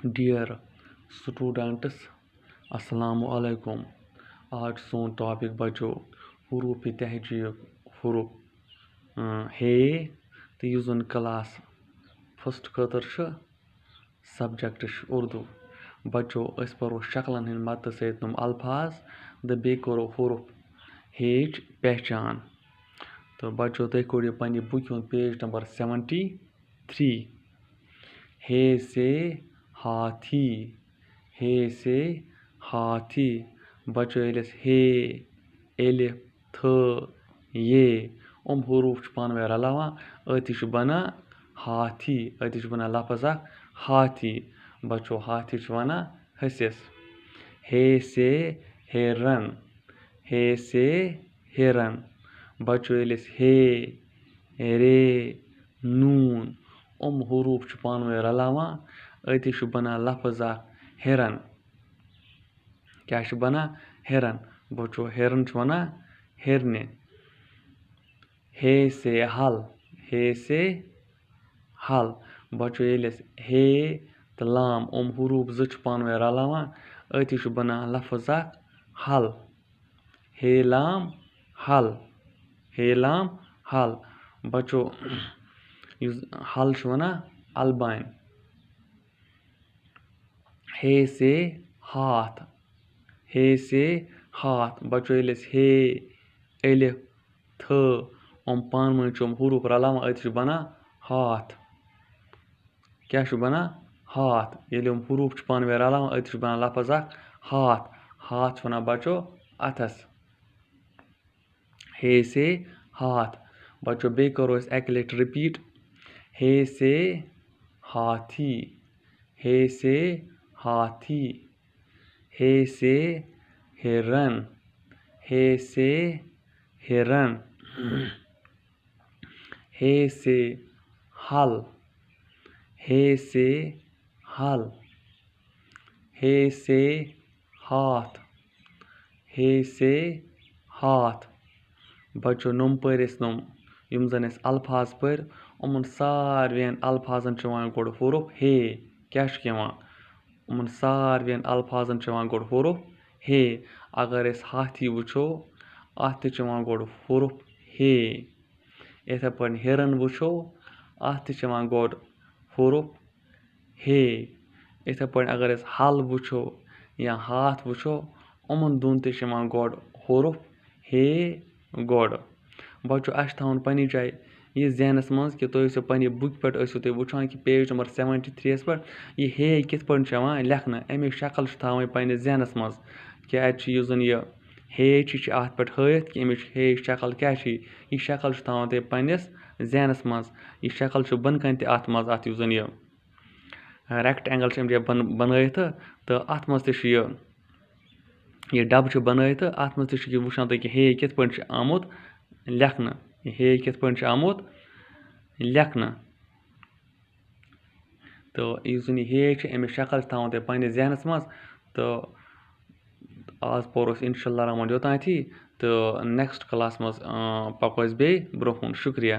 Dear students, Assalamu alaikum. आज सोन topic बचो हरूफ तहजीक हरूफ हे तो यह जन क्लास फर्स्ट खतर सब्जेक्ट उर्दू बचो अस परो शक्लन हंद मत सहित तुम अल्फाज तो बे करो हरूफ हेच पहचान। तो बचो तुम करो पन्ने बुक हंद पेज नंबर 73। हे से हाथी, हे से हाथी बचो यस हे एलिफ थ ये हरूफ पानवे रलावान अति बना हाथी, अति बना लफ्ज हाथी। बचो हाथी वना हसिस। हे से हिरन, हे से हिरन बचो यस हे रे नून हरूफ पानवे रलावान अति बना लफ्ज हिरन। क्या बना हिरन। बचो हिरन वना हिरने। हे से हल, हे से हल बचो यस हे तो लाम हरूफ ज पानवे रलावान अति बना लफ्ज हल। हे लाम हल, हे लाम हल बचो हल वना अलबाइन। हे से हाथ, हे से हाथ बचो यस हे एलिफ थ पान हरूफ रलावान अति बना हाथ। क्या बना हाथ। ये हरूफ पानवे रलावान अति बना लफ्ज हाथ। हाथ वना बचो अथस। हे से हाथ बचो बे करो एक लट रिपीट। हे से हाथी, हे से हाथी, हे से हिरन, हे से हिरन, हे से हल, हे से हल, हे से हाथ, हे से हाथ बचो नुम परिस नुम यम जन अल्फाज पर उमन सारवेन अल्फाजन गोड़ हरूफ हे। क्या उमन सारवेन अल्फाजन गोड़ हरूफ हे। अगर हाथी वुचो अत गोड़ हरूफ हे। इथे पे हिरन वुचो अत गोड़ हरूफ हे। इथे पे अगर हल वुचो या हाथ वुचो उमन दोन गोड़ हरूफ हे गोड़। बचो थवन पन्ने जाए यह जहनस मज कि तुम पन्ने बुक पे वुचान कि पेज नंबर 73 पे यह हे कित पे लेखन अमिक शक्ल थवन पन्ने जहनस मज कि अन यह हे अत पे हथ कि अमिक हे शक्ल क्या यह शक्ल थवन तुम पन्नस जहनस मज। यह शक्ल बन कन अत मज अत यह रेक्टेंगल बनत तो अत मज यह डब बनत अत मज वुचान तुम कि हे कित पे आमुत लेखन। हे कित पे आमुत लेखन। तो यह हे अमिक शक्ल थवन तुम पन्नस जहनस मज। तो आज पोर इंशाल्लाह रहमान योतान। तो नेक्स्ट क्लास मज पको बे ब्रोह कुन। शुक्रिया।